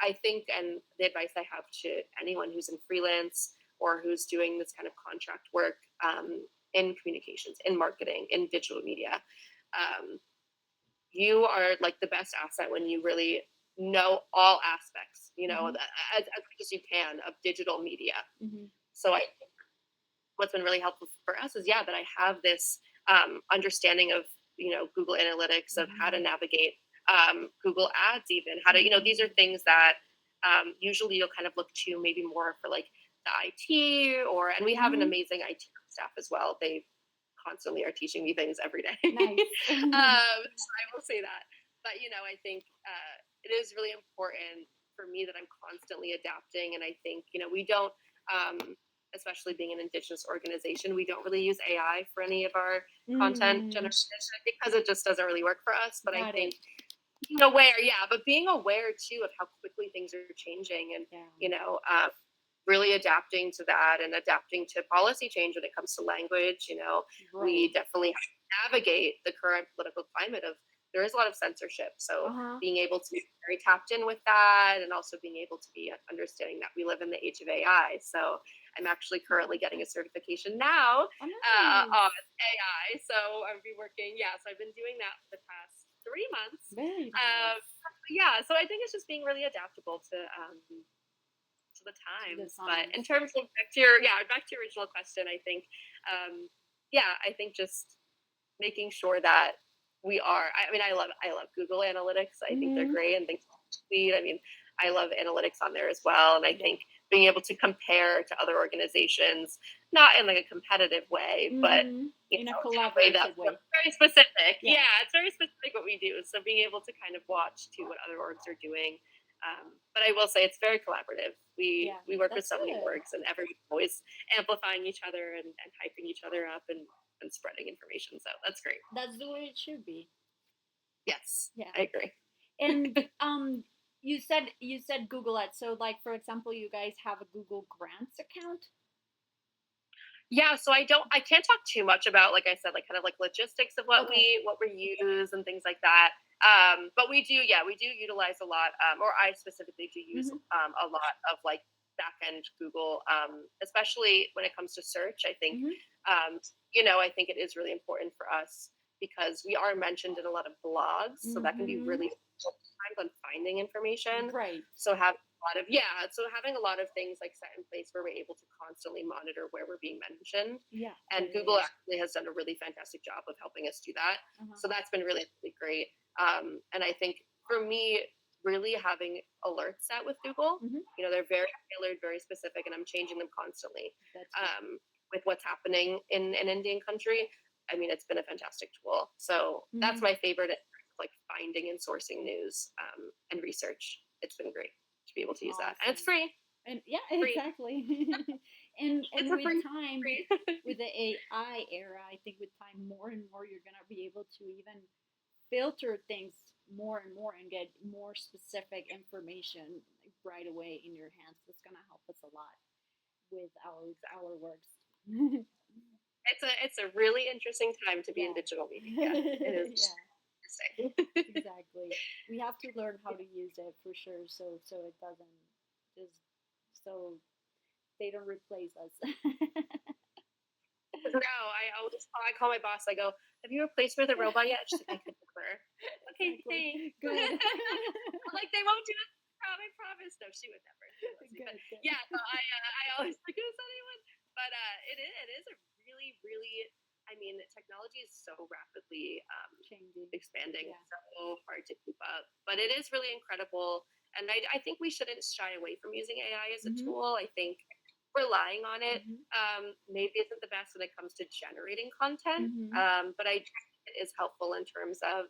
[SPEAKER 2] I think, and the advice I have to anyone who's in freelance or who's doing this kind of contract work in communications, in marketing, in digital media, um, you are like the best asset when you really know all aspects,
[SPEAKER 1] Hmm.
[SPEAKER 2] as much as you can of digital media.
[SPEAKER 1] Hmm.
[SPEAKER 2] So I what's been really helpful for us is that I have this understanding of Google Analytics, of how to
[SPEAKER 1] Hmm.
[SPEAKER 2] navigate Google Ads, even how to these are
[SPEAKER 1] Hmm.
[SPEAKER 2] things that usually you'll kind of look to maybe more for like the IT, and we have an
[SPEAKER 1] Hmm.
[SPEAKER 2] amazing IT staff as well. They constantly are teaching me things every day.
[SPEAKER 1] Nice.
[SPEAKER 2] So I will say that. But I think it is really important for me that I'm constantly adapting, and I think we don't. Especially being an Indigenous organization, we don't really use AI for any of our content
[SPEAKER 1] Mm,
[SPEAKER 2] generation because it just doesn't really work for us. But I
[SPEAKER 1] got
[SPEAKER 2] think
[SPEAKER 1] it.
[SPEAKER 2] being aware too of how quickly things are changing, and
[SPEAKER 1] Yeah.
[SPEAKER 2] really adapting to that, and adapting to policy change when it comes to language.
[SPEAKER 1] Right.
[SPEAKER 2] We definitely have to navigate the current political climate of there is a lot of censorship. So
[SPEAKER 1] Uh-huh.
[SPEAKER 2] being able to be very tapped in with that, and also being able to be understanding that we live in the age of AI. So I'm actually currently getting a certification now
[SPEAKER 1] Oh, nice.
[SPEAKER 2] on AI. So I'll be working. Yeah, so I've been doing that for the past 3 months.
[SPEAKER 1] Very
[SPEAKER 2] Um,
[SPEAKER 1] nice.
[SPEAKER 2] yeah, so I think it's just being really adaptable to the
[SPEAKER 1] To the
[SPEAKER 2] times. But in
[SPEAKER 1] times.
[SPEAKER 2] terms of back to your original question, I think I think just making sure that we are. I mean, I love Google Analytics. I think they're
[SPEAKER 1] Mm-hmm.
[SPEAKER 2] great, and things sweet. I mean, I love analytics on there as well, and I
[SPEAKER 1] Yeah.
[SPEAKER 2] think being able to compare to other organizations, not in like a competitive way, but
[SPEAKER 1] Mm-hmm. In a
[SPEAKER 2] in a way
[SPEAKER 1] collaborative
[SPEAKER 2] that's
[SPEAKER 1] way.
[SPEAKER 2] very specific.
[SPEAKER 1] Yeah.
[SPEAKER 2] Yeah, it's very specific what we do. So being able to kind of watch to what other orgs are doing. But I will say it's very collaborative. We
[SPEAKER 1] Yeah.
[SPEAKER 2] we work with
[SPEAKER 1] That's
[SPEAKER 2] so many
[SPEAKER 1] good.
[SPEAKER 2] orgs, and everyone's always amplifying each other, and hyping each other up, and spreading information. So that's great.
[SPEAKER 1] That's the way it should be.
[SPEAKER 2] Yes,
[SPEAKER 1] Yeah.
[SPEAKER 2] I agree.
[SPEAKER 1] And you said Google Ads. So like for example, you guys have a Google Grants account?
[SPEAKER 2] Yeah, so I can't talk too much about, like I said, like kind of like logistics of
[SPEAKER 1] Okay.
[SPEAKER 2] what we use and things like that. But we do utilize a lot, or I specifically do use
[SPEAKER 1] Mm-hmm.
[SPEAKER 2] a lot of like back end Google, especially when it comes to search. I think
[SPEAKER 1] Mm-hmm.
[SPEAKER 2] I think it is really important for us because we are mentioned in a lot of blogs, so that can be
[SPEAKER 1] Mm-hmm.
[SPEAKER 2] really times on finding information.
[SPEAKER 1] Right.
[SPEAKER 2] So have a lot of so having a lot of things like set in place where we're able to constantly monitor where we're being mentioned,
[SPEAKER 1] Yeah. Yeah.
[SPEAKER 2] and
[SPEAKER 1] Yeah.
[SPEAKER 2] Google
[SPEAKER 1] Yeah.
[SPEAKER 2] actually has done a really fantastic job of helping us do that.
[SPEAKER 1] Uh-huh.
[SPEAKER 2] So that's been really, really great. And I think for me, really having alerts set with Google,
[SPEAKER 1] Mm-hmm.
[SPEAKER 2] they're very tailored, very specific, and I'm changing them constantly
[SPEAKER 1] That's good.
[SPEAKER 2] with what's happening in an Indian country. I mean, it's been a fantastic tool. So
[SPEAKER 1] Mm-hmm.
[SPEAKER 2] that's my favorite, like finding and sourcing news and research. It's been great to be able to use that, and it's
[SPEAKER 1] Awesome.
[SPEAKER 2] free.
[SPEAKER 1] And yeah,
[SPEAKER 2] Free.
[SPEAKER 1] exactly. and
[SPEAKER 2] It's
[SPEAKER 1] and
[SPEAKER 2] a
[SPEAKER 1] with
[SPEAKER 2] free.
[SPEAKER 1] time, with
[SPEAKER 2] Free.
[SPEAKER 1] with the AI era, I think with time, more and more, you're gonna be able to even filter things more and more and get more specific information right away in your hands. That's gonna help us a lot with our works.
[SPEAKER 2] It's a really interesting time to be in
[SPEAKER 1] Yeah.
[SPEAKER 2] digital media. It is
[SPEAKER 1] Yeah.
[SPEAKER 2] interesting.
[SPEAKER 1] Exactly. We have to learn how to use it for sure, so it doesn't just so they don't replace us.
[SPEAKER 2] No, I call my boss. I go, "Have you replaced me with a robot yet?" She's like, "I could never." Okay,
[SPEAKER 1] Exactly.
[SPEAKER 2] thanks.
[SPEAKER 1] Good.
[SPEAKER 2] I'm like, they won't do it. I promise. No, she would never. She loves me. But
[SPEAKER 1] Good. Good.
[SPEAKER 2] yeah, no, I always like, is anyone? But it is a really, really. I mean, technology is so rapidly
[SPEAKER 1] Changing.
[SPEAKER 2] expanding,
[SPEAKER 1] Yeah.
[SPEAKER 2] so hard to keep up. But it is really incredible, and I think we shouldn't shy away from using AI as a
[SPEAKER 1] Mhm.
[SPEAKER 2] tool. I think relying on it
[SPEAKER 1] Mm-hmm.
[SPEAKER 2] maybe isn't the best when it comes to generating content.
[SPEAKER 1] Mm-hmm.
[SPEAKER 2] But I do think it is helpful in terms of,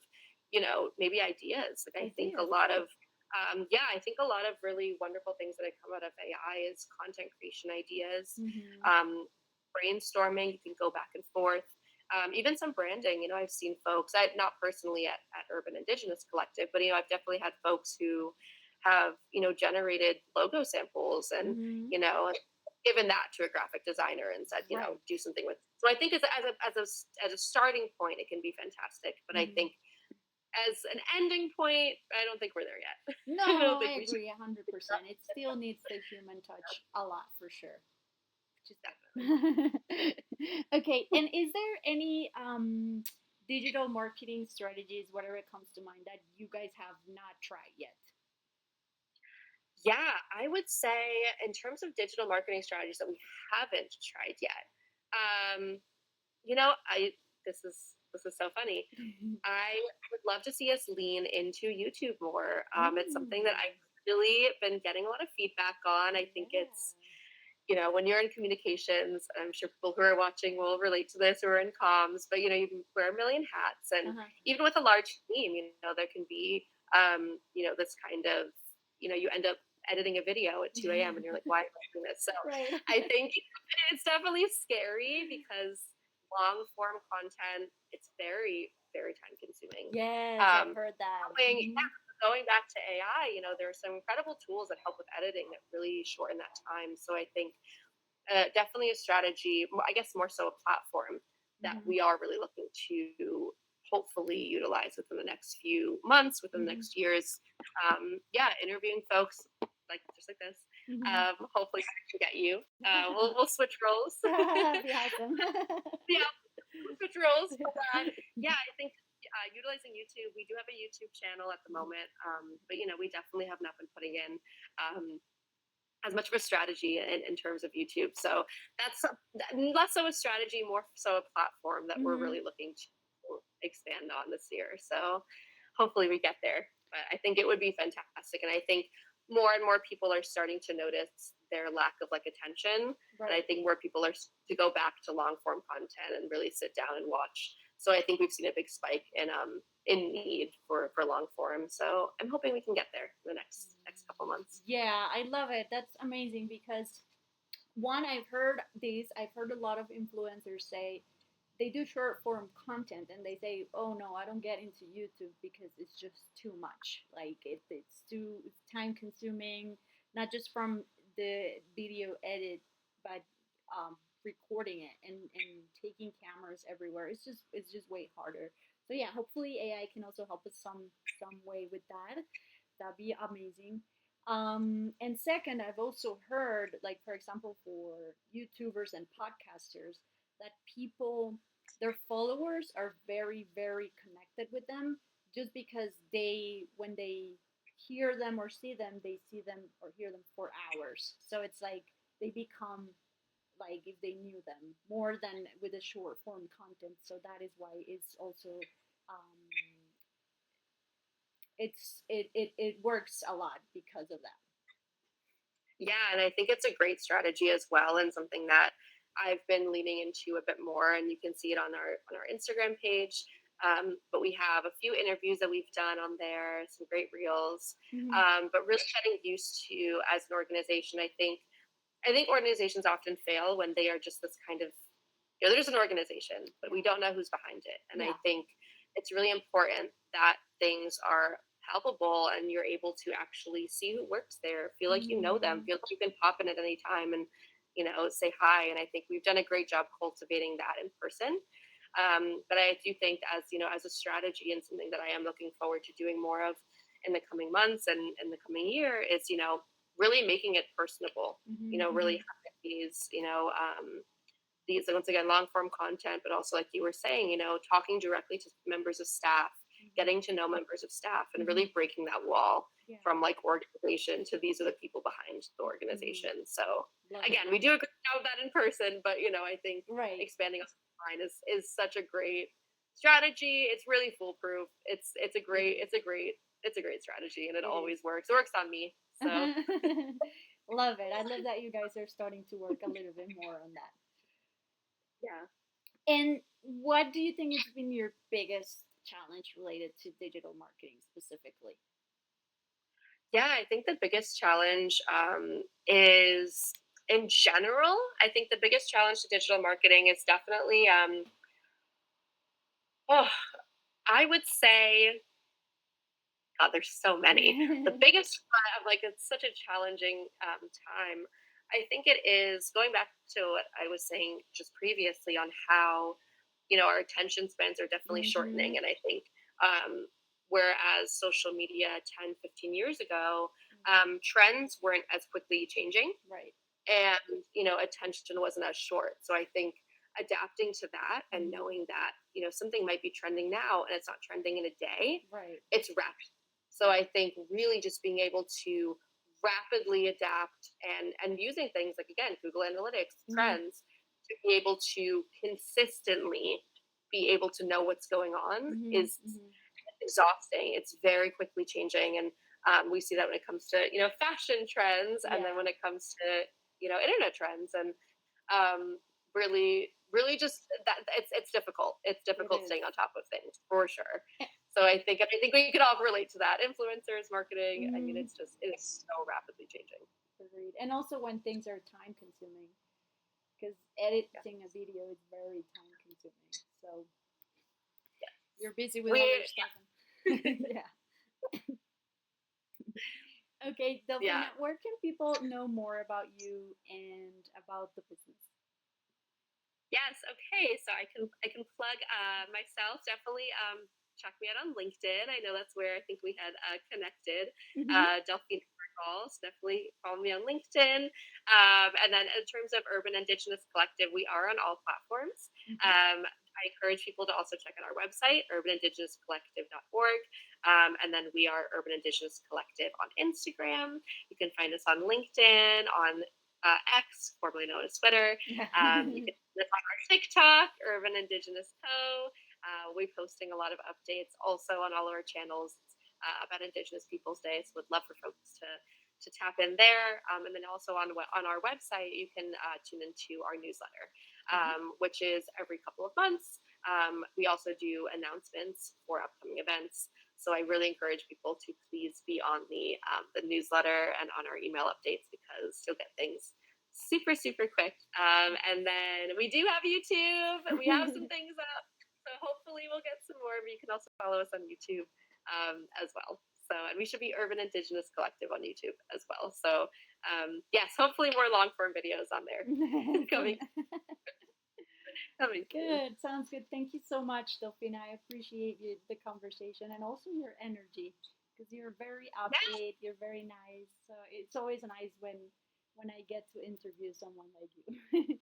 [SPEAKER 2] maybe ideas. Like I think a
[SPEAKER 1] Ideas.
[SPEAKER 2] lot of, I think a lot of really wonderful things that have come out of AI is content creation ideas,
[SPEAKER 1] Mm-hmm.
[SPEAKER 2] brainstorming. You can go back and forth. Even some branding. I've seen folks, not personally at Urban Indigenous Collective, but I've definitely had folks who have generated logo samples and
[SPEAKER 1] Mm-hmm.
[SPEAKER 2] given that to a graphic designer and said,
[SPEAKER 1] Right.
[SPEAKER 2] do something with it. So I think as a starting point, it can be fantastic. But I
[SPEAKER 1] Mm-hmm.
[SPEAKER 2] think as an ending point, I don't think we're there yet. I
[SPEAKER 1] No,
[SPEAKER 2] don't
[SPEAKER 1] I
[SPEAKER 2] think we should.
[SPEAKER 1] agree 100%. It still needs the human touch a lot for sure, which is
[SPEAKER 2] Definitely.
[SPEAKER 1] good. Okay, and is there any digital marketing strategies, whatever it comes to mind, that you guys have not tried yet?
[SPEAKER 2] Yeah, I would say in terms of digital marketing strategies that we haven't tried yet. Um, I this is so funny. I would love to see us lean into YouTube more. It's something that
[SPEAKER 1] Mm,
[SPEAKER 2] I've really been getting a lot of feedback on. I think
[SPEAKER 1] yeah.
[SPEAKER 2] it's when you're in communications, I'm sure people who are watching will relate to this, who are in comms, but you can wear a million hats. And
[SPEAKER 1] Uh-huh.
[SPEAKER 2] even with a large team, there can be, this kind of, you end up editing a video at 2 a.m. and you're like, why am I doing this? So
[SPEAKER 1] Right.
[SPEAKER 2] I think it's definitely scary because long form content, it's very, very time consuming.
[SPEAKER 1] Yes, I've
[SPEAKER 2] Um,
[SPEAKER 1] heard that.
[SPEAKER 2] yeah, going back to AI, there are some incredible tools that help with editing that really shorten that time. So I think definitely a strategy, I guess more so a platform that
[SPEAKER 1] Mm-hmm.
[SPEAKER 2] we are really looking to hopefully utilize within the next few months, within the
[SPEAKER 1] Mm-hmm.
[SPEAKER 2] next years. Interviewing folks like just like this.
[SPEAKER 1] Mm-hmm.
[SPEAKER 2] Hopefully I can get you. We'll switch roles.
[SPEAKER 1] That'd be awesome.
[SPEAKER 2] Yeah, we'll switch roles. But yeah, I think utilizing YouTube, we do have a YouTube channel at the moment, but we definitely have not been putting in um, as much of a strategy in terms of YouTube. So that's less so a strategy, more so a platform that we're
[SPEAKER 1] Mm-hmm.
[SPEAKER 2] really looking to expand on this year. So hopefully we get there. But I think it would be fantastic. And I think more and more people are starting to notice their lack of attention. And I
[SPEAKER 1] Right.
[SPEAKER 2] think more people are to go back to long form content and really sit down and watch. So I think we've seen a big spike in need for long form. So I'm hoping we can get there in the next couple months.
[SPEAKER 1] Yeah, I love it. That's amazing because one, I've heard a lot of influencers say they do short form content and they say, oh no, I don't get into YouTube because it's just too much. Like it's time consuming, not just from the video edit, but um, recording it and taking cameras everywhere. It's just way harder. So yeah, hopefully AI can also help us some way with that. That'd be amazing. And second, I've also heard, like, for example, for YouTubers and podcasters, that their followers are very, very connected with them just because when they hear them or see them, they see them or hear them for hours. So it's like they become like if they knew them more than with the short form content. So that is why it's also um, it works a lot because of that.
[SPEAKER 2] Yeah, and I think it's a great strategy as well, and something that I've been leaning into a bit more. And you can see it on our Instagram page. But we have a few interviews that we've done on there, some great reels.
[SPEAKER 1] Mm-hmm.
[SPEAKER 2] But really getting used to as an organization, I think organizations often fail when they are just this kind of there's an organization, but
[SPEAKER 1] Yeah.
[SPEAKER 2] we don't know who's behind it. And I
[SPEAKER 1] Yeah.
[SPEAKER 2] think it's really important that things are palpable and you're able to actually see who works there, feel like you know them,
[SPEAKER 1] Mm-hmm.
[SPEAKER 2] feel like you can pop in at any time and say hi. And I think we've done a great job cultivating that in person. But I do think as a strategy and something that I am looking forward to doing more of in the coming months and in the coming year is really making it personable. Really
[SPEAKER 1] Mm-hmm.
[SPEAKER 2] having these once again long form content, but also like you were saying, talking directly to members of staff,
[SPEAKER 1] Mm-hmm.
[SPEAKER 2] getting to know members of staff, and
[SPEAKER 1] Mm-hmm.
[SPEAKER 2] really breaking that wall
[SPEAKER 1] Yeah.
[SPEAKER 2] from organization to these are the people behind the
[SPEAKER 1] Mm-hmm.
[SPEAKER 2] organization. So
[SPEAKER 1] Love it.
[SPEAKER 2] again, we do a great job of that in person, but I think
[SPEAKER 1] Right.
[SPEAKER 2] expanding online is such a great strategy. It's really foolproof. It's a
[SPEAKER 1] It
[SPEAKER 2] great
[SPEAKER 1] is.
[SPEAKER 2] it's a great it's a great strategy, and it
[SPEAKER 1] It is.
[SPEAKER 2] always works. It works on me. So
[SPEAKER 1] Love it. I love that you guys are starting to work a little bit more on that.
[SPEAKER 2] Yeah.
[SPEAKER 1] And what do you think has been your biggest challenge related to digital marketing specifically?
[SPEAKER 2] Yeah, I think the biggest challenge is in general. I think the biggest challenge to digital marketing is definitely, oh, I would say, God, there's so many. The biggest one, like, it's such a challenging time. I think it is going back to what I was saying just previously on how, our attention spans are definitely
[SPEAKER 1] Mm-hmm.
[SPEAKER 2] shortening. And I think, whereas social media 10, 15 years ago, trends weren't as quickly changing,
[SPEAKER 1] Right.
[SPEAKER 2] and attention wasn't as short. So I think adapting to that and
[SPEAKER 1] Mm-hmm.
[SPEAKER 2] knowing that something might be trending now and it's not trending in a day,
[SPEAKER 1] Right.
[SPEAKER 2] it's rapid. So I think really just being able to rapidly adapt and using things like, again, Google Analytics
[SPEAKER 1] Mm-hmm.
[SPEAKER 2] trends to be able to consistently be able to know what's going on
[SPEAKER 1] Mm-hmm.
[SPEAKER 2] is
[SPEAKER 1] Mm-hmm.
[SPEAKER 2] exhausting. It's very quickly changing, and we see that when it comes to fashion trends, and then
[SPEAKER 1] Yeah,
[SPEAKER 2] when it comes to internet trends, and really, really just that it's difficult. It's
[SPEAKER 1] it
[SPEAKER 2] difficult
[SPEAKER 1] is.
[SPEAKER 2] staying on top of things for sure. So I think we could all relate to that. Influencers, marketing. I mean,
[SPEAKER 1] Mm,
[SPEAKER 2] it is so rapidly changing.
[SPEAKER 1] agreed. And also when things are time consuming, because
[SPEAKER 2] Yeah.
[SPEAKER 1] editing a video is very time consuming. So
[SPEAKER 2] Yes.
[SPEAKER 1] you're busy with
[SPEAKER 2] We
[SPEAKER 1] other stuff. Yeah. Okay,
[SPEAKER 2] yeah.
[SPEAKER 1] Delphina, where can people know more about you and about the business?
[SPEAKER 2] Yes. Okay. So I can plug myself definitely. Check me out on LinkedIn. I know that's where I think we had connected.
[SPEAKER 1] Mm-hmm.
[SPEAKER 2] Delfina Roybal. So definitely follow me on LinkedIn. And then in terms of Urban Indigenous Collective, we are on all platforms.
[SPEAKER 1] Mm-hmm.
[SPEAKER 2] I encourage people to also check out our website, urbanindigenouscollective.org. And then we are Urban Indigenous Collective on Instagram. You can find us on LinkedIn, on X, formerly known as Twitter.
[SPEAKER 1] Yeah.
[SPEAKER 2] You can find us on our TikTok, Urban Indigenous Co. We're posting a lot of updates also on all of our channels about Indigenous Peoples Day. So would love for folks to tap in there. And then also on our website, you can tune into our newsletter,
[SPEAKER 1] Mm-hmm.
[SPEAKER 2] which is every couple of months. We also do announcements for upcoming events. So I really encourage people to please be on the newsletter and on our email updates because you'll get things super, super quick. And then we do have YouTube. We have some things up. So hopefully we'll get some more. But you can also follow us on YouTube as well. So, and we should be Urban Indigenous Collective on YouTube as well. So, yes, hopefully more long form videos on there coming coming soon.
[SPEAKER 1] Good. Sounds good. Thank you so much, Delphina. I appreciate you, the conversation and also your energy because you're very
[SPEAKER 2] Yeah.
[SPEAKER 1] upbeat. You're very nice. So it's always nice when I get to interview someone like you.